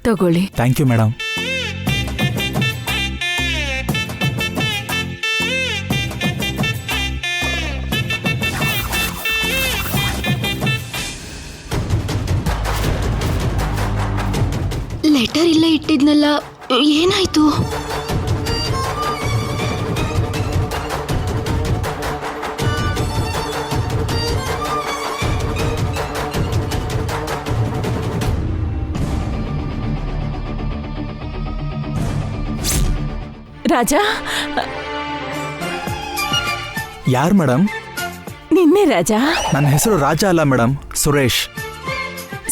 ತಗೊಳ್ಳಿ. Thank you madam. Letter ಇಲ್ಲ ಇಟ್ಟಿದ್ನಲ್ಲ, ಏನಾಯ್ತು? ರಾಜಾ, ಯಾರು ಮೇಡಮ್? ನಿನ್ನೆ ರಾಜಾ. ನನ್ನ ಹೆಸರು ರಾಜ ಅಲ್ಲ ಮೇಡಮ್, ಸುರೇಶ್.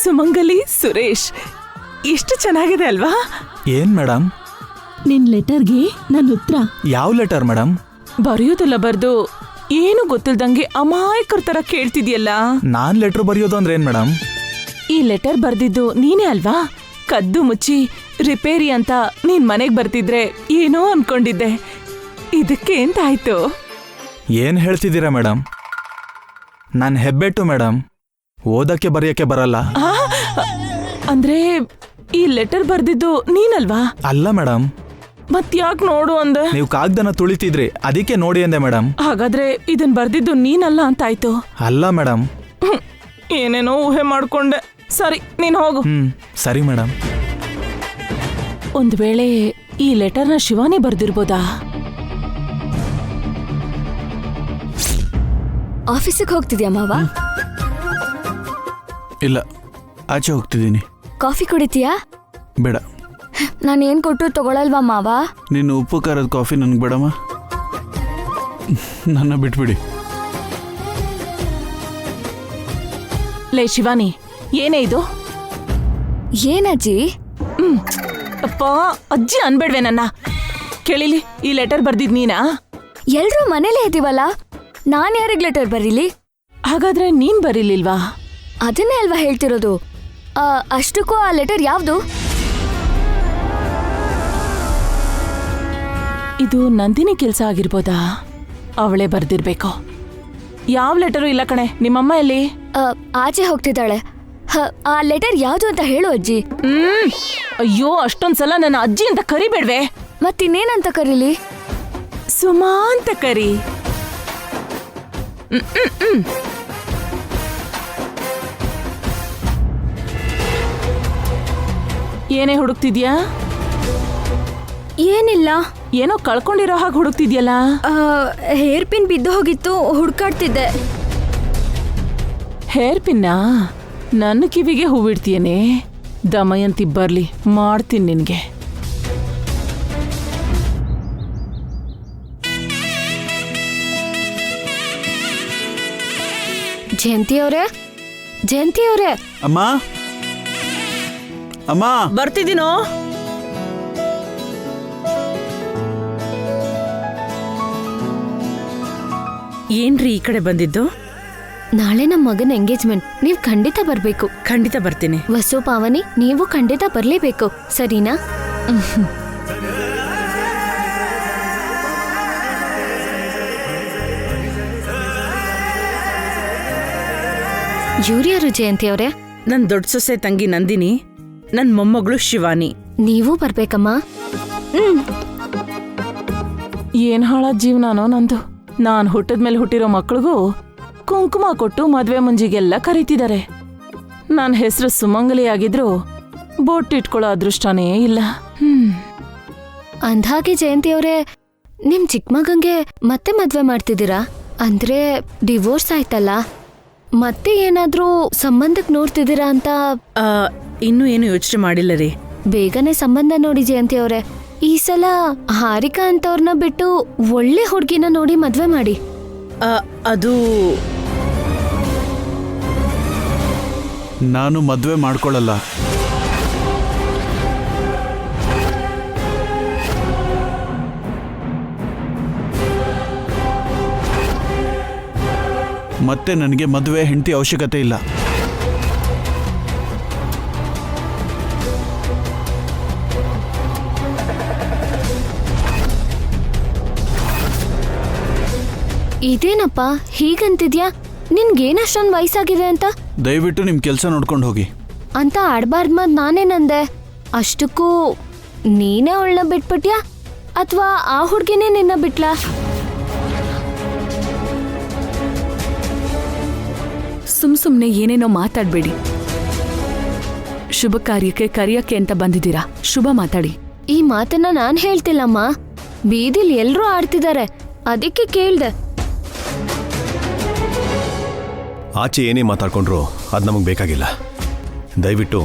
ಸುಮಂಗಲಿ ಸುರೇಶ್. ಎಷ್ಟು ಚೆನ್ನಾಗಿದೆ ಅಲ್ವಾ? ಏನ್ ಮೇಡಮ್? ನಿನ್ ಲೆಟರ್ಗೆ ನನ್ನ ಉತ್ತರ. ಯಾವ ಲೆಟರ್ ಮೇಡಮ್? ಬರೆಯೋದೆಲ್ಲ ಬರ್ದು ಏನು ಗೊತ್ತಿಲ್ದಂಗೆ ಅಮಾಯಕರ ತರ ಕೇಳ್ತಿದ್ಯಲ್ಲ. ನಾನ್ ಲೆಟರ್ ಬರೆಯೋದು ಅಂದ್ರೆ ಏನ್ ಮೇಡಮ್? ಈ ಲೆಟರ್ ಬರ್ದಿದ್ದು ನೀನೇ ಅಲ್ವಾ? ಕದ್ದು ಮುಚ್ಚಿ ರಿಪೇರಿ ಅಂತ ನೀನ್ ಮನೆಗ್ ಬರ್ತಿದ್ರೆ ಏನೋ ಅನ್ಕೊಂಡಿದ್ದೆ. ಇದಕ್ಕೆ ಎಂತಾಯ್ತು? ಏನ್ ಹೇಳ್ತಿದ್ದೀರಾ ಮೇಡಮ್? ನಾನ್ ಹೆಬ್ಬೆಟ್ಟು ಮೇಡಮ್, ಓದಕ್ಕೆ ಬರೆಯಕ್ಕೆ ಬರಲ್ಲ. ಅಂದ್ರೆ ಈ ಲೆಟರ್ ಬರ್ದಿದ್ದು ನೀನಲ್ವಾ? ಅಲ್ಲ ಮೇಡಮ್. ಮತ್ಯಾಕ್ ನೋಡು ಅಂದೆ? ನೀವು ಕಾಗ್ದನ ತುಳಿತಿದ್ರಿ, ಅದಕ್ಕೆ ನೋಡಿ ಅಂದೆ ಮೇಡಮ್. ಹಾಗಾದ್ರೆ ಇದನ್ ಬರ್ದಿದ್ದು ನೀನಲ್ಲ ಅಂತಾಯ್ತು? ಅಲ್ಲ ಮೇಡಮ್. ಏನೇನೋ ಊಹೆ ಮಾಡ್ಕೊಂಡೆ. ಸರಿ, ನೀನ್ ಹೋಗು. ಸರಿ ಮೇಡಮ್. ಒಂದ್ ವೇಳೆ ಈ ಲೆಟರ್ನ ಶಿವಾನಿ ಬರ್ದಿರ್ಬೋದಾ? ಆಫೀಸಿಗೆ ಹೋಗ್ತಿದ್ಯಾ ಮಾವ? ಇಲ್ಲ, ಆಚೆ ಹೋಗ್ತಿದ್ದೀನಿ. ಕಾಫಿ ಕುಡಿತೀಯಾ? ಬೇಡ. ನಾನೇನ್ ಕೊಟ್ಟು ತಗೊಳಲ್ವಾ ಮಾವ? ನಿನ್ನ ಉಪ್ಪು ಖಾರದ ಕಾಫಿ ನನಗೆ ಬೇಡಮ್ಮ. ನನ್ನ ಬಿಟ್ಬಿಡಿ. ಲೇ ಶಿವಾನಿ, ಏನೇ ಇದು? ಏನಜ್ಜಿ? ಅಪ್ಪ, ಅಜ್ಜಿ ಅನ್ಬೇಡ್ವೆ ನನ್ನ. ಕೇಳಿಲಿ, ಈ ಲೆಟರ್ ಬರ್ದಿದ್ ನೀನಾ? ಎಲ್ರೂ ಮನೇಲೇ ಇದೀವಲ್ಲ, ನಾನ್ ಯಾರಿಗ್ ಲೆಟರ್ ಬರೀಲಿ? ಹಾಗಾದ್ರೆ ನೀನ್ ಬರೀಲಿಲ್ವಾ? ಅದನ್ನೇ ಅಲ್ವಾ ಹೇಳ್ತಿರೋದು. ಅಷ್ಟಕ್ಕೂ ಆ ಲೆಟರ್ ಯಾವ್ದು? ಇದು ನಂದಿನಿ ಕೆಲ್ಸ ಆಗಿರ್ಬೋದಾ? ಅವಳೇ ಬರ್ದಿರ್ಬೇಕು. ಯಾವ ಲೆಟರು ಇಲ್ಲ ಕಣೆ. ನಿಮ್ಮಮ್ಮ ಎಲ್ಲಿ? ಆಚೆ ಹೋಗ್ತಿದ್ದಾಳೆ. ಆ ಲೆಟರ್ ಯಾವ್ದು ಅಂತ ಹೇಳು ಅಜ್ಜಿ. ಅಯ್ಯೋ, ಅಷ್ಟೊಂದ್ಸಲ ನನ್ನ ಅಜ್ಜಿ ಅಂತ ಕರಿಬೇಡ್ವೆ. ಮತ್ತಿನ್ನೇನಂತ ಕರೀಲಿ? ಸುಮಾ ಅಂತ ಕರಿ. ಏನೇ ಹುಡುಕ್ತಿದ್ಯಾ? ಏನಿಲ್ಲ. ಏನೋ ಕಳ್ಕೊಂಡಿರೋ ಹಾಗೆ ಹುಡುಕ್ತಿದ್ಯಲ್ಲ. ಹೇರ್ ಪಿನ್ ಬಿದ್ದು ಹೋಗಿತ್ತು, ಹುಡ್ಕಾಡ್ತಿದ್ದೆ. ಹೇರ್ ಪಿನ್ನಾ? ನನ್ನ ಕಿವಿಗೆ ಹೂವಿಡ್ತೀಯೇನೆ? ದಮಯಂತಿ ಬರ್ಲಿ, ಮಾಡ್ತೀನಿ ನಿನ್ಗೆ. ಜಯಂತಿ ಅವರೇ, ಜಯಂತಿ ಅವರೇ. ಅಮ್ಮ, ಅಮ್ಮ. ಬರ್ತಿದ್ದೀನೋ. ಏನ್ರಿ ಈ ಕಡೆ ಬಂದಿದ್ದು? ನಾಳೆ ನಮ್ಮ ಮಗನ ಎಂಗೇಜ್ಮೆಂಟ್, ನೀವ್ ಖಂಡಿತ ಬರ್ಬೇಕು. ಖಂಡಿತ ಬರ್ತೀನಿ. ವಸು ಪಾವನಿ, ನೀವು ಖಂಡಿತ ಬರ್ಲೇಬೇಕು, ಸರಿನಾ? ಇವ್ರ್ಯಾರು ಜಯಂತಿ ಅವರೇ? ನನ್ ದೊಡ್ಡ ಸೊಸೆ ತಂಗಿ ನಂದಿನಿ, ನನ್ ಮೊಮ್ಮಗಳು ಶಿವಾನಿ. ನೀವು ಬರ್ಬೇಕಮ್ಮ. ಏನ್ ಹಾಳಾದ ಜೀವನಾನೋ ನಂದು. ನಾನ್ ಹುಟ್ಟಿದ್ಮೇಲೆ ಹುಟ್ಟಿರೋ ಮಕ್ಳಿಗೂ ಕುಂಕುಮ ಕೊಟ್ಟು ಮದ್ವೆ ಮುಂಜಿಗೆಲ್ಲ ಕರೀತಿದ್ದಾರೆ. ನನ್ನ ಹೆಸರು ಸುಮಂಗಲಿ ಆಗಿದ್ರು ಬೋಟ್ಟಿಟ್ಕೊಳ್ಳೋ ಅದೃಷ್ಟನೇ ಇಲ್ಲ. ಅಂದ್ಹಾಗೆ ಜಯಂತಿ ಅವರೇ, ನಿಮ್ ಚಿಕ್ಕ ಮಗಂಗೆ ಮತ್ತೆ ಮದ್ವೆ ಮಾಡ್ತಿದ್ದೀರಾ? ಅಂದ್ರೆ ಡಿವೋರ್ಸ್ ಆಯ್ತಲ್ಲ, ಮತ್ತೆ ಏನಾದ್ರೂ ಸಂಬಂಧಕ್ ನೋಡ್ತಿದ್ದೀರಾ ಅಂತ? ಇನ್ನೂ ಏನು ಯೋಚನೆ ಮಾಡಿಲ್ಲ ರೀ. ಬೇಗನೆ ಸಂಬಂಧ ನೋಡಿ ಜಯಂತಿ ಅವರೇ. ಈ ಸಲ ಹಾರಿಕಾ ಅಂತವ್ರನ್ನ ಬಿಟ್ಟು ಒಳ್ಳೆ ಹುಡ್ಗಿನ ನೋಡಿ ಮದ್ವೆ ಮಾಡಿ. ಅದು ನಾನು ಮದ್ವೆ ಮಾಡ್ಕೊಳ್ಳಲ್ಲ. ಮತ್ತೆ ನನಗೆ ಮದುವೆ ಹೆಂಡತಿ ಅವಶ್ಯಕತೆ ಇಲ್ಲ. ಇದೇನಪ್ಪ ಹೀಗಂತಿದ್ಯಾ? ನಿನ್ಗೇನಷ್ಟೊಂದು ವಯಸ್ಸಾಗಿದೆ ಅಂತ? ದಯವಿಟ್ಟು ನಿಮ್ ಕೆಲಸ ನೋಡ್ಕೊಂಡು ಹೋಗಿ ಅಂತ ಆಡ್ಬಾರ್ದು. ನಾನೇನಂದೆ? ಅಷ್ಟಕ್ಕೂ ನೀನೇ ಅವಳನ್ನ ಬಿಟ್ಬಿಟ್ಯಾ ಅಥವಾ ಆ ಹುಡ್ಗಿನೇ ನಿನ್ನ ಬಿಟ್ಲಾ? ಸುಮ್ನೆ ಏನೇನೋ ಮಾತಾಡ್ಬೇಡಿ. ಶುಭ ಕಾರ್ಯಕ್ಕೆ ಕರಿಯಕ್ಕೆ ಅಂತ ಬಂದಿದ್ದೀರಾ, ಶುಭ ಮಾತಾಡಿ. ಈ ಮಾತನ್ನ ನಾನ್ ಹೇಳ್ತಿಲ್ಲಮ್ಮ, ಬೀದಿಲ್ ಎಲ್ರೂ ಆಡ್ತಿದ್ದಾರೆ, ಅದಕ್ಕೆ ಕೇಳ್ದೆ. ಆಚೆ ಏನೇ ಮಾತಾಡ್ಕೊಂಡ್ರು ಅದು ನಮಗೆ ಬೇಕಾಗಿಲ್ಲ. ದಯವಿಟ್ಟು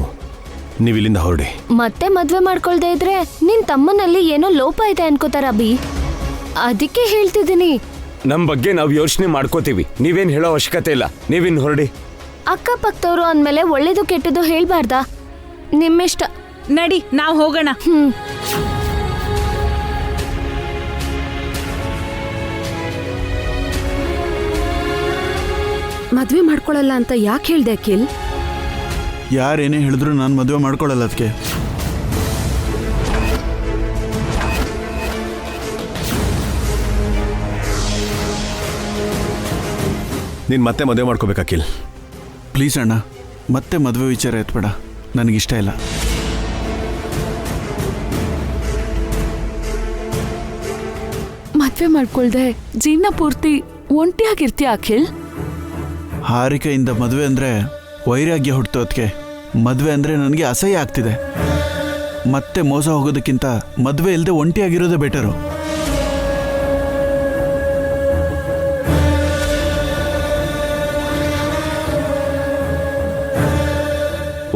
ನೀವು ಇಲ್ಲಿಂದ ಹೊರಡಿ. ಮತ್ತೆ ಮದ್ವೆ ಮಾಡ್ಕೊಳ್ದೇ ಇದ್ರೆ ನಿನ್ ತಮ್ಮನಲ್ಲಿ ಏನೋ ಲೋಪ ಇದೆ ಅನ್ಕೋತಾರ ಅಭಿ, ಅದಕ್ಕೆ ಹೇಳ್ತಿದ್ದೀನಿ. ನಮ್ ಬಗ್ಗೆ ನಾವು ಯೋಚನೆ ಮಾಡ್ಕೋತೀವಿ, ನೀವೇನ್ ಹೇಳೋ ಅವಶ್ಯಕತೆ ಇಲ್ಲ. ನೀವಿನ್ ಹೊರಡಿ. ಅಕ್ಕಪಕ್ಕದವ್ರು ಅಂದ್ಮೇಲೆ ಒಳ್ಳೇದು ಕೆಟ್ಟದ್ದು ಹೇಳ್ಬಾರ್ದಾ? ನಿಮ್ಮಿಷ್ಟ. ನಡಿ, ನಾವ್ ಹೋಗೋಣ. ಮದ್ವೆ ಮಾಡ್ಕೊಳಲ್ಲ ಅಂತ ಯಾಕೆ ಹೇಳ್ದೆ ಅಖಿಲ್? ಯಾರೇನೇ ಹೇಳಿದ್ರು ನಾನು ಮದುವೆ ಮಾಡ್ಕೊಳ್ಳಲ್ಲ ಅದಕ್ಕೆ. ನೀನು ಮತ್ತೆ ಮದುವೆ ಮಾಡ್ಕೋಬೇಕು ಅಖಿಲ್. ಪ್ಲೀಸ್ ಅಣ್ಣ, ಮತ್ತೆ ಮದುವೆ ವಿಚಾರ ಎತ್ಬೇಡ, ನನಗಿಷ್ಟ ಇಲ್ಲ. ಮದ್ವೆ ಮಾಡ್ಕೊಳ್ದೆ ಜೀವನ ಪೂರ್ತಿ ಒಂಟಿಯಾಗಿರ್ತೀಯ ಅಖಿಲ್? ಹಾರಿಕೆಯಿಂದ ಮದುವೆ ಅಂದರೆ ವೈರಾಗ್ಯ ಹುಡ್ತು ಅದಕ್ಕೆ. ಮದುವೆ ಅಂದರೆ ನನಗೆ ಅಸಹ್ಯ ಆಗ್ತಿದೆ. ಮತ್ತೆ ಮೋಸ ಹೋಗೋದಕ್ಕಿಂತ ಮದುವೆ ಇಲ್ಲದೆ ಒಂಟಿಯಾಗಿರೋದೇ ಬೆಟರು.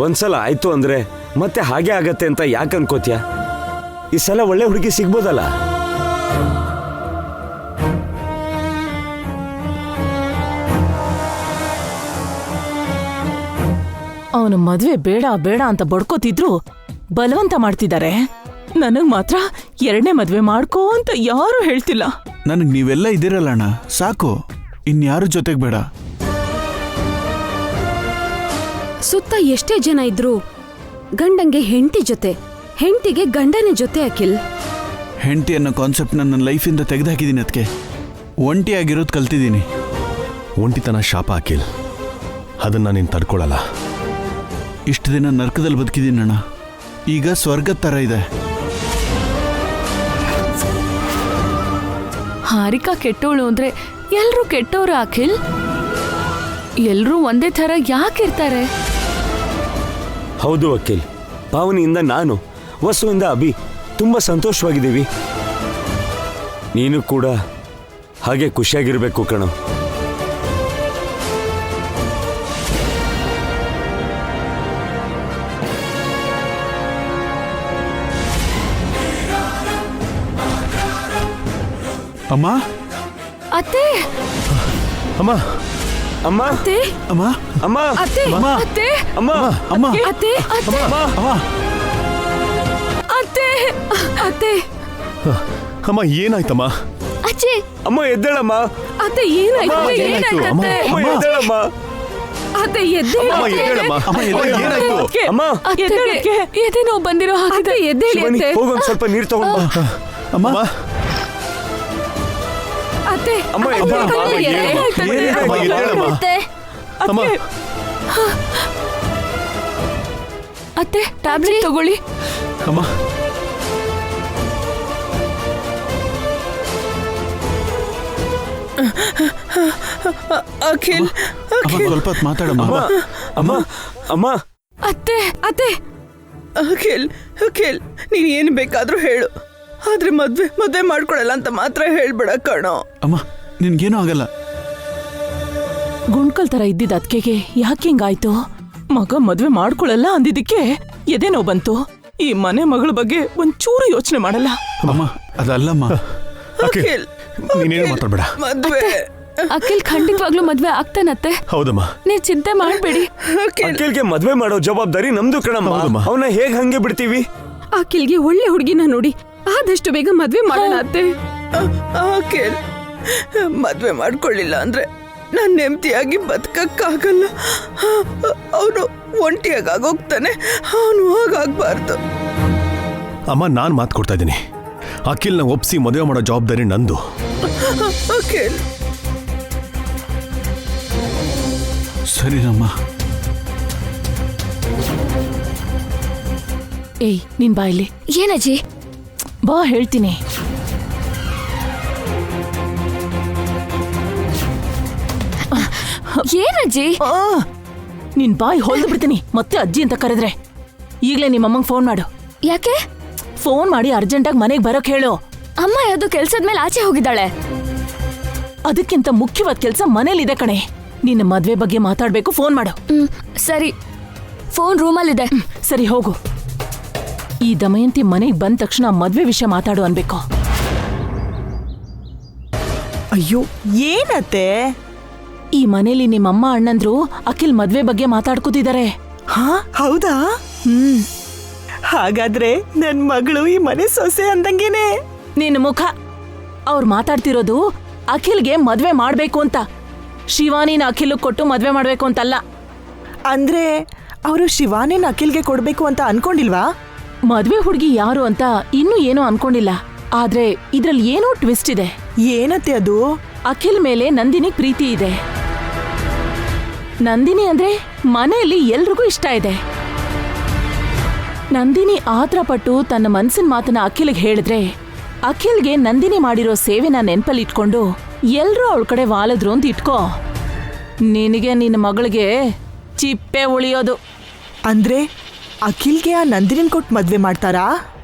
ಒಂದ್ಸಲ ಆಯ್ತು ಅಂದ್ರೆ ಮತ್ತೆ ಹಾಗೆ ಆಗತ್ತೆ ಅಂತ ಯಾಕೆ ಅನ್ಕೋತ್ಯಾ? ಈ ಸಲ ಒಳ್ಳೆ ಹುಡುಗಿ ಸಿಗ್ಬೋದಲ್ಲ? ಅವನು ಮದ್ವೆ ಬೇಡ ಬೇಡ ಅಂತ ಬಡ್ಕೋತಿದ್ರು ಬಲವಂತ ಮಾಡ್ತಿದ್ದಾರೆ. ನನಗ್ ಮಾತ್ರ ಎರಡನೇ ಮದ್ವೆ ಮಾಡ್ಕೋ ಅಂತ ಯಾರು ಹೇಳ್ತಿಲ್ಲ. ನನಗೆ ನೀವೆಲ್ಲ ಇದ್ದೀರಲ್ಲ ಅಣ್ಣ, ಸಾಕು, ಇನ್ಯಾರು ಜೊತೆಗೆ ಬೇಡ. ಸುತ್ತ ಎಷ್ಟೇ ಜನ ಇದ್ರು ಗಂಡಂಗೆ ಹೆಂಡತಿ ಜೊತೆ, ಹೆಂಡತಿಗೆ ಗಂಡನ ಜೊತೆ ಅಖಿಲ್. ಹೆಂಡತಿ ಅನ್ನೋ ಕಾನ್ಸೆಪ್ಟ್ ನನ್ನ ಲೈಫಿಂದ ತೆಗೆದುಹಾಕಿದ್ದೀನಿ. ಅದಕ್ಕೆ ಒಂಟಿಯಾಗಿರೋದು ಕಲ್ತಿದ್ದೀನಿ. ಒಂಟಿತನ ಶಾಪ ಅಖಿಲ್, ಅದನ್ನು ನೀನು ತಡ್ಕೊಳ್ಳಲ್ಲ. ಇಷ್ಟು ದಿನ ನರ್ಕದಲ್ಲಿ ಬದುಕಿದ್ದೀನಿ ಅಣ್ಣ, ಈಗ ಸ್ವರ್ಗದ ಥರ ಇದೆ. ಹಾರಿಕಾ ಕೆಟ್ಟೋಳು ಅಂದ್ರೆ ಎಲ್ರೂ ಕೆಟ್ಟವ್ರ ಅಖಿಲ್? ಎಲ್ರೂ ಒಂದೇ ಥರ ಯಾಕಿರ್ತಾರೆ? ಹೌದು ಅಖಿಲ್, ಪಾವನಿಯಿಂದ ನಾನು, ವಸುವಿಂದ ಅಭಿ ತುಂಬಾ ಸಂತೋಷವಾಗಿದ್ದೀವಿ. ನೀನು ಕೂಡ ಹಾಗೆ ಖುಷಿಯಾಗಿರ್ಬೇಕು ಕಣೋ. ಅಮ್ಮ, ಅತ್ತೆ, ಅಮ್ಮ, ಅಮ್ಮ, ಅತ್ತೆ, ಅಮ್ಮ, ಅಮ್ಮ, ಅತ್ತೆ, ಅಮ್ಮ, ಅತ್ತೆ, ಅಮ್ಮ, ಅಮ್ಮ, ಅತ್ತೆ, ಅತ್ತೆ, ಅಮ್ಮ, ಅತ್ತೆ, ಅತ್ತೆ, ಅಮ್ಮ, ಏನಾಯ್ತಮ್ಮ? ಅಜ್ಜಿ, ಅಮ್ಮ ಎದ್ದೇಳಮ್ಮ. ಅತ್ತೆ, ಏನಾಯ್ತು? ಏನಾಯ್ತು? ಏನಾಯ್ತು ಅತ್ತೆ? ಅಮ್ಮ ಎದ್ದೇಳಮ್ಮ. ಅತ್ತೆ ಎದ್ದೇಳಿ. ಅಮ್ಮ, ಎದ್ದೇಳಮ್ಮ. ಅಮ್ಮ, ಏನಾಯ್ತು? ಅಮ್ಮ, ಅತ್ತೆ, ಎದೆ ನೋವು ಬಂದಿರೋ ಹಾಗಿದೆ, ಎದ್ದೇಳಿ ಶಿವಾನಿ, ಅತ್ತೆ. ಹೋಗೊಂದ್ ಸ್ವಲ್ಪ ನೀರು ತಗೊಂಡ್ ಬಾ. ಅಮ್ಮ, ಅತ್ತೆ, ಅಮ್ಮ, ಅತ್ತೆ, ಅಮ್ಮ, ಅತ್ತೆ, ಏನಾಯ್ತು? ಏನಾಯ್ತು? ಅಮ್ಮ, ಎದ್ದೇಳಮ್ಮ. ಅತ್ತೆ, ಅಮ್ಮ, ಅತ್ತೆ, ಟ್ಯಾಬ್ಲೆಟ್ ತಗೊಳ್ಳಿ. ಅಮ್ಮ, ಅಖಿಲ್, ಅಮ್ಮ, ಸ್ವಲ್ಪ ಹೊತ್ತು ಮಾತಾಡಮ್ಮ. ಅಮ್ಮ, ಅಮ್ಮ, ಅತ್ತೆ, ಅತ್ತೆ, ಅಖಿಲ್, ಅಖಿಲ್, ನೀನ್ ಏನ್ ಬೇಕಾದ್ರೂ ಹೇಳು, ಆದ್ರೆ ಮದ್ವೆ ಮಾಡ್ಕೊಳಲ್ಲ ಅಂತ ಮಾತ್ರ ಹೇಳ್ಬೇಡ ಕಣೋ. ಅಮ್ಮ, ನಿನ್ಗೇನೂ ಆಗಲ್ಲ. ಗುಂಡ್ಕಲ್ ತರ ಇದ್ದಿದ್ದ ಅದ್ಕೆಗೆ ಯಾಕೆ ಹಿಂಗಾಯ್ತು? ಮಗ ಮದ್ವೆ ಮಾಡ್ಕೊಳಲ್ಲ ಅಂದಿದ್ದಕ್ಕೆ ಎದೆ ನೋವು ಬಂತು. ಈ ಮನೆ ಮಗಳ ಬಗ್ಗೆ ಒಂಚೂರು ಯೋಚನೆ ಮಾಡಲ್ಲ. ಅಮ್ಮ, ಅದಲ್ಲಮ್ಮ. ಅಖಿಲ್, ನೀನೇನು ಮಾತಾಡ್ಬೇಡ. ಮದ್ವೆ. ಅಖಿಲ್ ಖಂಡಿತವಾಗ್ಲೂ ಮದ್ವೆ ಆಗ್ತಾನತ್ತೆ, ಹೌದಮ್ಮ. ನೀವ್ ಚಿಂತೆ ಮಾಡ್ಬೇಡಿ. ಅಖಿಲ್, ಅಖಿಲ್ಗೆ ಮದ್ವೆ ಮಾಡೋ ಜವಾಬ್ದಾರಿ ನಮ್ದು ಕಣಮ್ಮ. ಹೌದಮ್ಮ. ಅವನ್ನ ಹೇಗ್ ಹಂಗೆ ಬಿಡ್ತೀವಿ? ಅಖಿಲ್ಗೆ ಒಳ್ಳೆ ಹುಡುಗಿನ ನೋಡಿ ಆದಷ್ಟು ಬೇಗ ಮದ್ವೆ ಮಾಡೋಣ ಅತ್ತೆ. ಅಖಿಲ್, ಮದ್ವೆ ಮಾಡ್ಕೊಳ್ಳಿಲ್ಲ ಅಂದ್ರೆ ನಾನ್ ನೆಮ್ಮದಿಯಾಗಿ ಬದುಕಕ್ಕಾಗಲ್ಲ. ಅವನು ಒಂಟಿಯಾಗೋಗ್ತಾನೆ, ಅವನು ಹಾಗಾಗ್ಬಾರ್ದು. ಅಮ್ಮ, ನಾನು ಮಾತು ಕೊಡ್ತಾ ಇದ್ದೀನಿ. ಅಖಿಲ್ನ ಒಪ್ಸಿ ಮದುವೆ ಮಾಡೋ ಜವಾಬ್ದಾರಿ ನಂದು. ಅಖಿಲ್, ಸರಿನಮ್ಮ. ಏಯ್ ನೀನ್ ಬಾ ಇಲ್ಲಿ. ಏನಜ್ಜಿ? ಬಾ ಹೇಳ್ತೀನಿ. ಏನಜ್ಜಿ? ನಿನ್ ಬಾಯಿ ಹೊಲ್ದು ಬಿಡ್ತೀನಿ ಮತ್ತೆ ಅಜ್ಜಿ ಅಂತ ಕರೆದ್ರೆ. ಈಗ್ಲೇ ನಿಮ್ಮಮ್ಮಂಗ್ ಫೋನ್ ಮಾಡು. ಯಾಕೆ? ಫೋನ್ ಮಾಡಿ ಅರ್ಜೆಂಟಾಗಿ ಮನೆಗ್ ಬರೋಕ್ ಹೇಳು. ಅಮ್ಮ ಯಾವ್ದು ಕೆಲ್ಸದ ಮೇಲೆ ಆಚೆ ಹೋಗಿದ್ದಾಳೆ. ಅದಕ್ಕಿಂತ ಮುಖ್ಯವಾದ ಕೆಲ್ಸ ಮನೇಲಿದೆ ಕಣೆ. ನಿನ್ನ ಮದ್ವೆ ಬಗ್ಗೆ ಮಾತಾಡ್ಬೇಕು, ಫೋನ್ ಮಾಡು. ಸರಿ, ಫೋನ್ ರೂಮಲ್ಲಿದೆ. ಸರಿ ಹೋಗು. ಈ ದಮಯಂತಿ ಮನೆಗ್ ಬಂದ ತಕ್ಷಣ ಮದ್ವೆ ವಿಷಯ ಮಾತಾಡು ಅನ್ಬೇಕು. ಅಯ್ಯೋ ಏನತ್ತೆ? ಈ ಮನೇಲಿ ನಿಮ್ಮಮ್ಮ ಅಣ್ಣಂದ್ರು ಅಖಿಲ್ ಮದ್ವೆ ಬಗ್ಗೆ ಮಾತಾಡ್ಕೋತಿದ್ದಾರೆ. ಹಾ ಹೌದಾ? ಹಾಗಾದ್ರೆ ನನ್ ಮಗಳು ಈ ಮನೆ ಸೊಸೆ ಅಂದಂಗೇನೆ. ನಿನ್ನ ಮುಖ. ಅವ್ರು ಮಾತಾಡ್ತಿರೋದು ಅಖಿಲ್ಗೆ ಮದ್ವೆ ಮಾಡ್ಬೇಕು ಅಂತ. ಶಿವಾನಿನ ಅಖಿಲ್ ಕೊಟ್ಟು ಮದ್ವೆ ಮಾಡ್ಬೇಕು ಅಂತಲ್ಲ. ಅಂದ್ರೆ ಅವರು ಶಿವಾನಿನ ಅಖಿಲ್ಗೆ ಕೊಡ್ಬೇಕು ಅಂತ ಅನ್ಕೊಂಡಿಲ್ವಾ? ಮದ್ವೆ ಹುಡುಗಿ ಯಾರು ಅಂತ ಇನ್ನೂ ಏನೂ ಅನ್ಕೊಂಡಿಲ್ಲ. ಆದ್ರೆ ಇದ್ರಲ್ಲಿ ಏನೋ ಟ್ವಿಸ್ಟ್ ಇದೆ. ಏನತ್ತೆ ಅದು? ಅಖಿಲ್ ಮೇಲೆ ನಂದಿನಿ ಪ್ರೀತಿ ಇದೆ. ನಂದಿನಿ ಅಂದ್ರೆ ಮನೆಯಲ್ಲಿ ಎಲ್ರಿಗೂ ಇಷ್ಟ ಇದೆ. ನಂದಿನಿ ಆತ್ರಪಟ್ಟು ತನ್ನ ಮನ್ಸಿನ ಮಾತನ್ನ ಅಖಿಲ್ಗೆ ಹೇಳಿದ್ರೆ ಅಖಿಲ್ಗೆ ನಂದಿನಿ ಮಾಡಿರೋ ಸೇವೆನ ನೆನ್ಪಲ್ಲಿ ಇಟ್ಕೊಂಡು ಎಲ್ರೂ ಅವಳ ಕಡೆ ವಾಲದ್ರು ಅಂತ ಇಟ್ಕೋ. ನಿನಗೆ ನಿನ್ನ ಮಗಳಿಗೆ ಚಿಪ್ಪೆ ಉಳಿಯೋದು. ಅಂದ್ರೆ ಅಖಿಲ್ಗೆ ಆ ನಂದಿನಿನ್ ಕೊಟ್ಟು ಮದ್ವೆ ಮಾಡ್ತಾರಾ?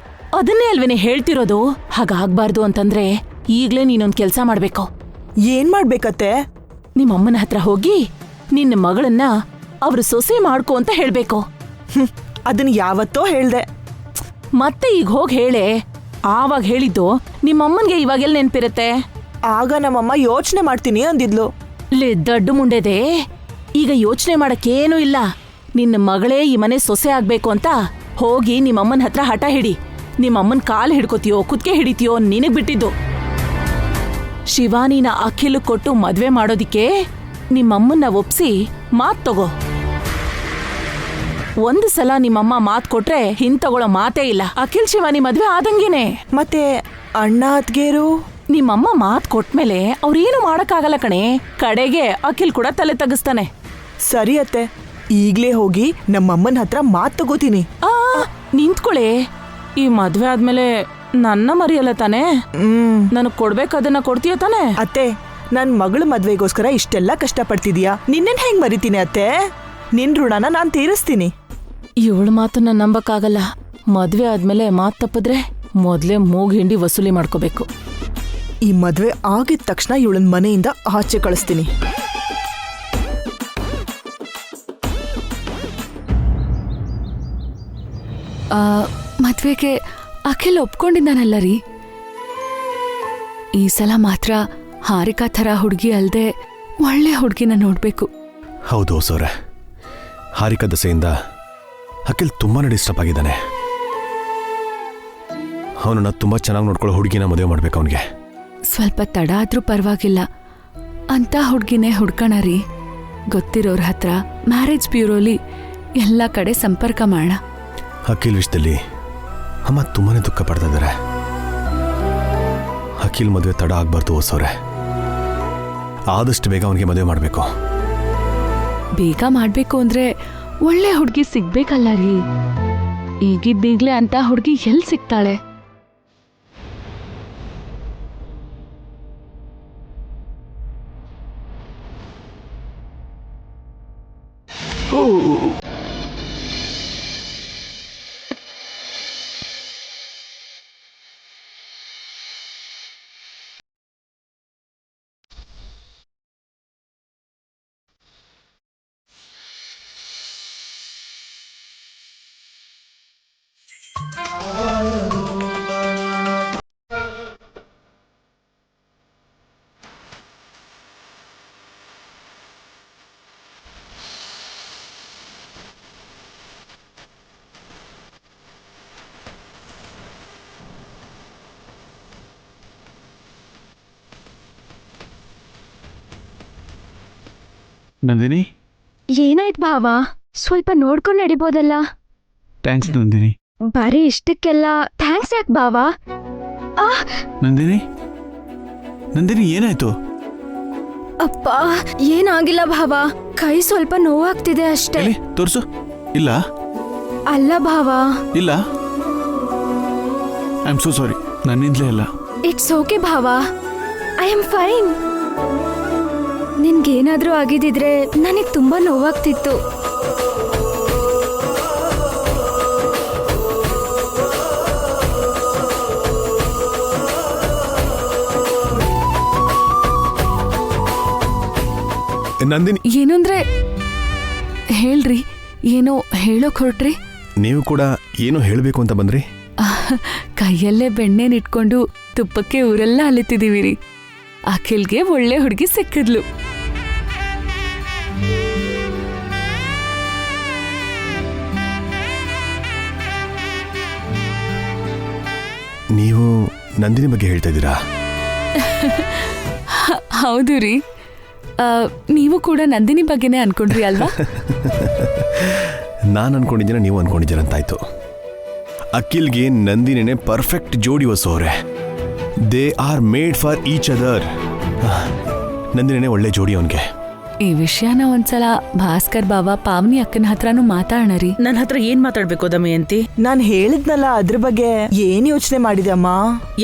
ಅದನ್ನೇ ಅಲ್ವೇನೆ ಹೇಳ್ತಿರೋದು. ಹಾಗಾಗ್ಬಾರ್ದು ಅಂತಂದ್ರೆ ಈಗ್ಲೇ ನೀನೊಂದ್ ಕೆಲ್ಸ ಮಾಡ್ಬೇಕು. ಏನ್ ಮಾಡ್ಬೇಕತ್ತೆ? ನಿಮ್ಮಮ್ಮನ ಹತ್ರ ಹೋಗಿ ನಿನ್ನ ಮಗಳನ್ನ ಅವ್ರು ಸೊಸೆ ಮಾಡ್ಕೋ ಅಂತ ಹೇಳ್ಬೇಕು. ಅದನ್ನ ಯಾವತ್ತೋ ಹೇಳ್ದೆ. ಮತ್ತೆ ಈಗ ಹೋಗಿ ಹೇಳೆ. ಆವಾಗ ಹೇಳಿದ್ದು ನಿಮ್ಮಮ್ಮನ್ಗೆ ಇವಾಗೆಲ್ಲ ನೆನ್ಪಿರತ್ತೆ. ಆಗ ನಮ್ಮಮ್ಮ ಯೋಚನೆ ಮಾಡ್ತೀನಿ ಅಂದಿದ್ಲು. ದಡ್ಡು ಮುಂಡೆದೆ. ಈಗ ಯೋಚನೆ ಮಾಡಕ್ಕೇನೂ ಇಲ್ಲ. ನಿನ್ನ ಮಗಳೇ ಈ ಮನೆ ಸೊಸೆ ಆಗ್ಬೇಕು ಅಂತ ಹೋಗಿ ನಿಮ್ಮಮ್ಮನ ಹತ್ರ ಹಠ ಹಿಡಿ. ನಿಮ್ಮಮ್ಮನ್ ಕಾಲು ಹಿಡ್ಕೋತೀಯೋ ಕುತ್ಕೆ ಹಿಡಿತೀಯೋ ನಿನಗ್ ಬಿಟ್ಟಿದ್ದು. ಶಿವಾನಿನ ಅಖಿಲ್ ಕೊಟ್ಟು ಮದ್ವೆ ಮಾಡೋದಿಕ್ಕೆ ನಿಮ್ಮಮ್ಮನ್ನ ಒಪ್ಸಿ ಮಾತ್ ತಗೋ. ಒಂದು ಸಲ ನಿಮ್ಮಮ್ಮ ಮಾತ್ ಕೊಟ್ರೆ ಹಿಂತಗೊಳ್ಳೋ ಮಾತೇ ಇಲ್ಲ. ಅಖಿಲ್ ಶಿವಾನಿ ಮದ್ವೆ ಆದಂಗೇನೆ. ಮತ್ತೆ ಅಣ್ಣ ಅತ್ಗೇರು? ನಿಮ್ಮಮ್ಮ ಮಾತ್ ಕೊಟ್ಮೇಲೆ ಅವ್ರೇನು ಮಾಡಕ್ಕಾಗಲ್ಲ ಕಣೆ. ಕಡೆಗೆ ಅಖಿಲ್ ಕೂಡ ತಲೆ ತಗ್ಸ್ತಾನೆ. ಸರಿ ಅತ್ತೆ, ಈಗ್ಲೇ ಹೋಗಿ ನಮ್ಮಮ್ಮನ ಹತ್ರ ಮಾತ್ ತಗೋತೀನಿ. ನಿಂತ್ಕೊಳ್ಳಿ. ಈ ಮದ್ವೆ ಆದ್ಮೇಲೆ ನನ್ನ ಮರಿಯಲ್ಲ ತಾನೆ? ನನಗ್ ಕೊಡ್ಬೇಕದನ್ನ ಕೊಡ್ತೀಯ ತಾನೆ? ಅತ್ತೆ, ನನ್ ಮಗಳ ಮದ್ವೆಗೋಸ್ಕರ ಇಷ್ಟೆಲ್ಲ ಕಷ್ಟ ಪಡ್ತಿದ್ಯಾ, ನಿನ್ನೆನ್ ಹೆಂಗ್ ಮರಿತೀನಿ ಅತ್ತೆ? ನಿನ್ ಋಣನ ನಾನ್ ತೀರಿಸ್ತೀನಿ. ಇವಳ ಮಾತನ್ನ ನಂಬಕ್ಕಾಗಲ್ಲ. ಮದ್ವೆ ಆದ್ಮೇಲೆ ಮಾತ್ ತಪ್ಪಿದ್ರೆ ಮೊದ್ಲೇ ಮೂಗ್ ಹಿಂಡಿ ವಸೂಲಿ ಮಾಡ್ಕೋಬೇಕು. ಈ ಮದ್ವೆ ಆಗಿದ ತಕ್ಷಣ ಇವಳನ್ ಮನೆಯಿಂದ ಆಚೆ ಕಳಿಸ್ತೀನಿ. ಮದ್ವೆಗೆ ಅಖಿಲ್ ಒಪ್ಕೊಂಡಿದ್ದಾನಲ್ಲ ರೀ. ಈ ಸಲ ಮಾತ್ರ ಹಾರಿಕಾ ಥರ ಹುಡುಗಿ ಅಲ್ದೆ ಒಳ್ಳೆ ಹುಡುಗಿನ ನೋಡ್ಬೇಕು. ಹೌದು ಸೋರೆ, ಹಾರಿಕಾ ದಸೆಯಿಂದ ಅಖಿಲ್ ತುಂಬಾ ಡಿಸ್ಟರ್ಬ್ ಆಗಿದ್ದಾನೆ. ಅವನನ್ನ ತುಂಬಾ ಚೆನ್ನಾಗಿ ನೋಡ್ಕೊಳ್ಳೋ ಹುಡುಗಿನ ಮದುವೆ ಮಾಡ್ಬೇಕು ಅವನಿಗೆ. ಸ್ವಲ್ಪ ತಡ ಆದ್ರೂ ಪರವಾಗಿಲ್ಲ ಅಂತ ಹುಡುಗಿನೇ ಹುಡ್ಕಣ ರೀ. ಗೊತ್ತಿರೋರ ಹತ್ರ ಮ್ಯಾರೇಜ್ ಬ್ಯೂರೋಲಿ ಎಲ್ಲ ಕಡೆ ಸಂಪರ್ಕ ಮಾಡೋಣ. ಅಖಿಲ್ ವಿಷಯದಲ್ಲಿ ಅಮ್ಮ ತುಂಬಾನೇ ದುಃಖ ಪಡ್ತಾ ಇದ್ದಾರೆ. ಅಖಿಲ್ ಮದುವೆ ತಡ ಆಗ್ಬಾರ್ದು ಸೋರೆ. ಆದಷ್ಟು ಬೇಗ ಅವನಿಗೆ ಮದುವೆ ಮಾಡಬೇಕು. ಬೇಗ ಮಾಡ್ಬೇಕು ಅಂದ್ರೆ ಒಳ್ಳೆ ಹುಡುಗಿ ಸಿಗ್ಬೇಕಲ್ಲ ರೀ. ಈಗಿದ್ದೀಗ್ಲೇ ಅಂತ ಹುಡುಗಿ ಎಲ್ಲಿ ಸಿಗ್ತಾಳೆ? ನಂದಿನಿ, ಏನಾಯ್ತು ಭಾವ? ಸ್ವಲ್ಪ ನೋಡ್ಕೊಂಡು ನಡಿಬೋದಲ್ಲ? ಥ್ಯಾಂಕ್ಸ್ ನಂದಿನಿ. ಬರೀ ಇಷ್ಟಕ್ಕೆಲ್ಲ ಥ್ಯಾಂಕ್ಸ್ ಯಾಕೆ ಭಾವ? ನಂದಿನಿ, ನಂದಿನಿ ಏನಾಯ್ತು? ಅಪ್ಪ ಏನಾಗಿಲ್ಲ ಭಾವ, ಕೈ ಸ್ವಲ್ಪ ನೋವಾಗ್ತಿದೆ ಅಷ್ಟೇ. ತೋರ್ಸು. ಇಲ್ಲ ಅಲ್ಲ ಭಾವ, ಇಲ್ಲ ಐ ಆಮ್ ಸೋ ಸಾರಿ, ನನ್ನಿಂದಲೇ ಅಲ್ಲ. ಇಟ್ಸ್ ಓಕೆ ಭಾವ, ಐ ಆಮ್ ಫೈನ್. ನಿನ್ಗೇನಾದ್ರೂ ಆಗಿದ್ದಿದ್ರೆ ನನಗೆ ತುಂಬಾ ನೋವಾಗ್ತಿತ್ತು. ನಂದಿನಿ, ಏನಂದ್ರೆ ಹೇಳ್ರಿ, ಏನೋ ಹೇಳೋಕ್ ಹೊರಟ್ರಿ? ನೀವು ಕೂಡ ಏನೋ ಹೇಳಬೇಕು ಅಂತ ಬಂದ್ರಿ? ಕೈಯಲ್ಲೇ ಬೆಣ್ಣೆನಿಟ್ಕೊಂಡು ತುಪ್ಪಕ್ಕೆ ಊರೆಲ್ಲ ಅಲಿತಿದೀವಿ ರೀ. ಅಖಿಲ್ಗೆ ಒಳ್ಳೆ ಹುಡುಗಿ ಸಿಕ್ಕಿದ್ಲು. ನೀವು ನಂದಿನಿ ಬಗ್ಗೆ ಹೇಳ್ತಾ ಇದ್ದೀರಾ? ಹೌದು ರೀ. ನೀವು ಕೂಡ ನಂದಿನಿ ಬಗ್ಗೆನೇ ಅನ್ಕೊಂಡ್ರಿ ಅಲ್ವಾ? ನಾನು ಅನ್ಕೊಂಡಿದ್ದೀನ, ನೀವು ಅನ್ಕೊಂಡಿದ್ದೀರ ಅಂತಾಯ್ತು. ಅಖಿಲ್ಗೆ ನಂದಿನಿನೇ ಪರ್ಫೆಕ್ಟ್ ಜೋಡಿ ಹೊಸೋರೆ. They are made for each other. ನಂದಿನಿನೇ ಒಳ್ಳೆ ಜೋಡಿ ಅವನಿಗೆ. ಈ ವಿಷಯನ ಒಂದ್ಸಲ ಭಾಸ್ಕರ್ ಬಾವ ಪಾವನಿ ಅಕ್ಕನ ಹತ್ರನೂ ಮಾತಾಡೋಣ ರೀ. ನನ್ನ ಹತ್ರ ಏನ್ ಮಾತಾಡ್ಬೇಕು ದಮಯಂತಿ? ನಾನು ಹೇಳಿದ್ನಲ್ಲ ಅದ್ರ ಬಗ್ಗೆ ಏನ್ ಯೋಚನೆ ಮಾಡಿದೆ ಅಮ್ಮ?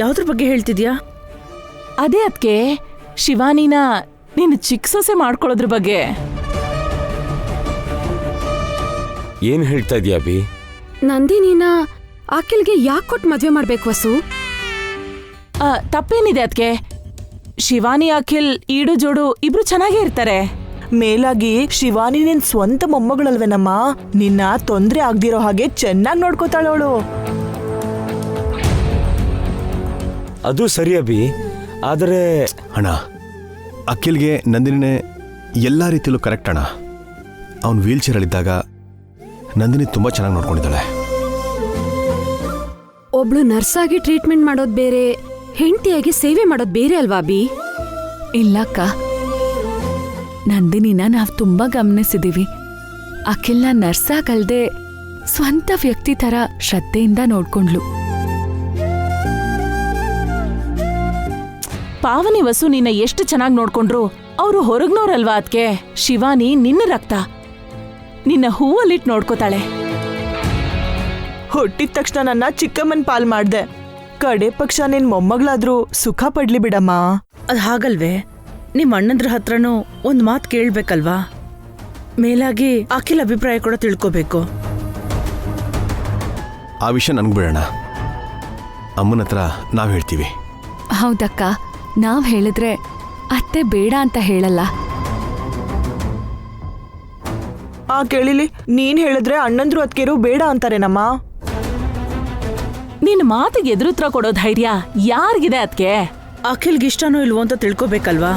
ಯಾವ್ದ್ರ ಬಗ್ಗೆ ಹೇಳ್ತಿದ್ಯಾ? ಅದೇ ಅದ್ಕೆ ಶಿವಾನಿನ ನೀನು ಚಿಕ್ಕ ಸೊಸೆ ಮಾಡ್ಕೊಳ್ಳೋದ್ರ ಬಗ್ಗೆ. ಏನ್ ಹೇಳ್ತಾ ಇದೀಯ ಅಭಿ? ನಂದಿನಿನ ಅಖಿಲ್ಗೆ ಯಾಕೆ ಕೊಟ್ಟು ಮದ್ವೆ ಮಾಡ್ಬೇಕು ವಸು? ತಪ್ಪೇನಿದೆ ಅದ್ಕೆ? ಶಿವಾನಿ ಅಖಿಲ್ ಈಡು ಜೋಡು ಇಬ್ರು ಚೆನ್ನಾಗೇ ಇರ್ತಾರೆ. ಮೇಲಾಗಿ ಶಿವಾನಿ ನಿನ್ ಸ್ವಂತ ಮೊಮ್ಮಗಳಲ್ವೇನಮ್ಮ? ನಿನ್ನ ತೊಂದ್ರೆ ಆಗ್ದಿರೋ ಹಾಗೆ ಚೆನ್ನಾಗಿ ನೋಡ್ಕೋತಾಳವಳು. ಅದು ಸರಿ ಅಭಿ, ಆದರೆ ಅಣ್ಣ, ಅಖಿಲ್ಗೆ ನಂದಿನಿನೇ ಎಲ್ಲ ರೀತಿಯಲ್ಲೂ ಕರೆಕ್ಟ್ ಅಣ್ಣ. ಅವನು ವೀಲ್ ಚೇರಲ್ಲಿದ್ದಾಗ ನಂದಿನಿ ತುಂಬ ಚೆನ್ನಾಗಿ ನೋಡ್ಕೊಂಡಿದ್ದಾಳೆ. ಒಬ್ಳು ನರ್ಸ್ ಆಗಿ ಟ್ರೀಟ್ಮೆಂಟ್ ಮಾಡೋದ್ ಬೇರೆ, ಹೆಂಡತಿಯಾಗಿ ಸೇವೆ ಮಾಡೋದ್ ಬೇರೆ ಅಲ್ವಾ ಬಿ? ಇಲ್ಲಕ್ಕ, ನಂದಿನಿನ ನಾವ್ ತುಂಬಾ ಗಮನಿಸಿದೀವಿ. ಅಖಿಲ್ನ ನರ್ಸಾಗಲ್ದೆ ಸ್ವಂತ ವ್ಯಕ್ತಿ ತರ ಶ್ರದ್ಧೆಯಿಂದ ನೋಡ್ಕೊಂಡ್ಲು. ಪಾವನಿ ವಸು ನಿನ್ನ ಎಷ್ಟು ಚೆನ್ನಾಗಿ ನೋಡ್ಕೊಂಡ್ರು ಅವರು ಹೊರಗ್ನೋರಲ್ವಾ ಅದ್ಕೆ? ಶಿವಾನಿ ನಿನ್ನ ರಕ್ತ, ನಿನ್ನ ಹೂವಲ್ಲಿಟ್ಟು ನೋಡ್ಕೋತಾಳೆ. ಹುಟ್ಟಿದ ತಕ್ಷಣ ನನ್ನ ಚಿಕ್ಕಮ್ಮನ್ ಪಾಲ್ ಮಾಡ್ದೆ. ಕಡೆ ಪಕ್ಷ ನಿನ್ ಮೊಮ್ಮಗಳಾದ್ರೂ ಸುಖ ಪಡ್ಲಿ ಬಿಡಮ್ಮ. ಅದ್ ಹಾಗಲ್ವೇ? ನಿಮ್ ಅಣ್ಣಂದ್ರ ಹತ್ರನೂ ಒಂದ್ ಮಾತು ಕೇಳ್ಬೇಕಲ್ವಾ? ಮೇಲಾಗಿ ಅಖಿಲ್ ಅಭಿಪ್ರಾಯ ಕೂಡ ತಿಳ್ಕೋಬೇಕು. ಆ ವಿಷಯ ನನ್ಗೆ ಬಿಡೋಣ, ಅಮ್ಮನ ಹತ್ರ ನಾವು ಹೇಳ್ತೀವಿ. ಹೌದಕ್ಕ, ನಾವ್ ಹೇಳಿದ್ರೆ ಅತ್ತೆ ಬೇಡ ಅಂತ ಹೇಳಲ್ಲ. ಕೇಳಿಲಿ, ನೀನ್ ಹೇಳಿದ್ರೆ ಅಣ್ಣಂದ್ರು ಅದ್ಕೇರು ಬೇಡ ಅಂತಾರೇನಮ್ಮ? ನಿನ್ ಮಾತಿಗೆ ಎದುರುತ್ರ ಕೊಡೋ ಧೈರ್ಯ ಯಾರಿಗಿದೆ ಅದ್ಕೆ? ಅಖಿಲ್ಗೆ ಇಷ್ಟನೋ ಇಲ್ವೋ ಅಂತ ತಿಳ್ಕೋಬೇಕಲ್ವಾ?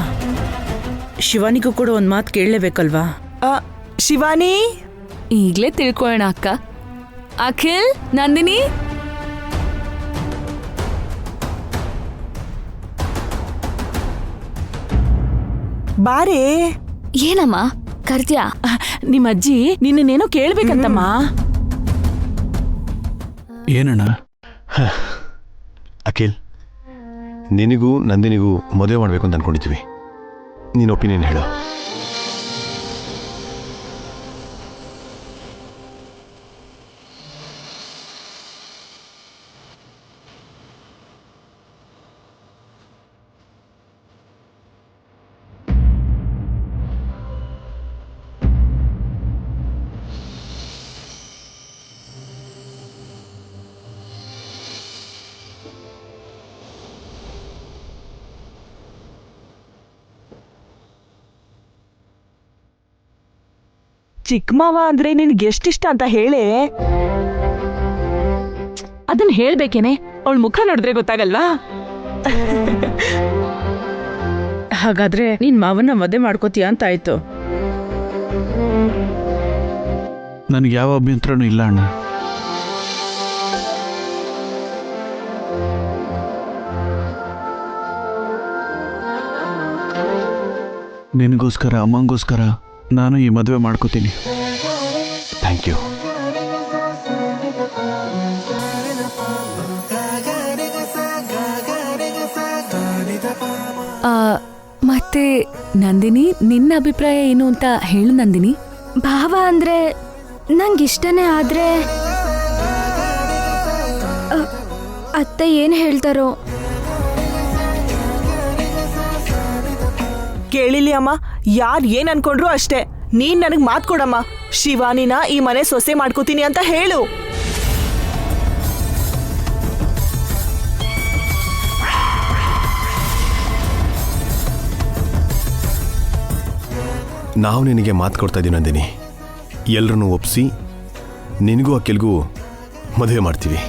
ಶಿವಾನಿಗೂ ಕೂಡ ಒಂದ್ ಮಾತು ಕೇಳಲೇಬೇಕಲ್ವಾ? ಶಿವಾನಿ, ಈಗ್ಲೇ ತಿಳ್ಕೊಳ್ಳೋಣ ಅಕ್ಕ. ಅಖಿಲ್, ನಂದಿನಿ, ಬಾರೇ. ಏನಮ್ಮ ಕರ್ದ್ಯಾ? ನಿಮ್ಮಜ್ಜಿ ನಿನ್ನೇನೋ ಕೇಳ್ಬೇಕಂತಮ್ಮ. ಏನಣ್ಣ? ಅಖಿಲ್, ನಿನಗೂ ನಂದಿನಿಗೂ ಮದುವೆ ಮಾಡಬೇಕು ಅಂತ ಅನ್ಕೊಂಡಿದ್ದೀವಿ. ನೀನು ಒಪಿನಿಯನ್ ಹೇಳು. ಚಿಕ್ಕ ಮಾವ ಅಂದ್ರೆ ನಿನ್ಗೆ ಎಷ್ಟಿಷ್ಟ ಅಂತ ಹೇಳೇ. ಅದನ್ನ ಹೇಳ್ಬೇಕೇನೆ? ಅವಳ ಮುಖ ನೋಡಿದ್ರೆ ಗೊತ್ತಾಗಲ್ವಾ? ಹಾಗಾದ್ರೆ ನೀನ್ ಮಾವನ್ನ ಮದುವೆ ಮಾಡ್ಕೋತೀಯ ಅಂತ ಆಯ್ತು. ನನಗೆ ಯಾವ ಅಭ್ಯಂತರನೂ ಇಲ್ಲ ಅಣ್ಣ. ನಿನಗೋಸ್ಕರ, ಅಮ್ಮಂಗೋಸ್ಕರ ನಾನು ಈ ಮದುವೆ ಮಾಡ್ಕೋತೀನಿ. Thank you. ಮತ್ತೆ ನಂದಿನಿ, ನಿನ್ನ ಅಭಿಪ್ರಾಯ ಏನು ಅಂತ ಹೇಳು ನಂದಿನಿ. ಭಾವ ಅಂದ್ರೆ ನಂಗಿಷ್ಟನೇ, ಆದ್ರೆ ಅತ್ತೆ ಏನ್ ಹೇಳ್ತಾರೋ. ಕೇಳಿಲಿ ಅಮ್ಮ, ಯಾರ್ ಏನ್ ಅನ್ಕೊಂಡ್ರು ಅಷ್ಟೇ. ನೀನ್ ನನಗ್ ಮಾತ್ ಕೊಡಮ್ಮ, ಶಿವಾನಿನ ಈ ಮನೆ ಸೊಸೆ ಮಾಡ್ಕೋತೀನಿ ಅಂತ ಹೇಳು. ನಾವು ನಿನಗೆ ಮಾತು ಕೊಡ್ತಾ ಇದೀವಿ ನಂದಿನಿ. ಎಲ್ಲರನ್ನೂ ಒಪ್ಪಿಸಿ ನಿನಗೂ ಅಕ್ಕಿಲ್ಗೂ ಮದುವೆ ಮಾಡ್ತೀವಿ.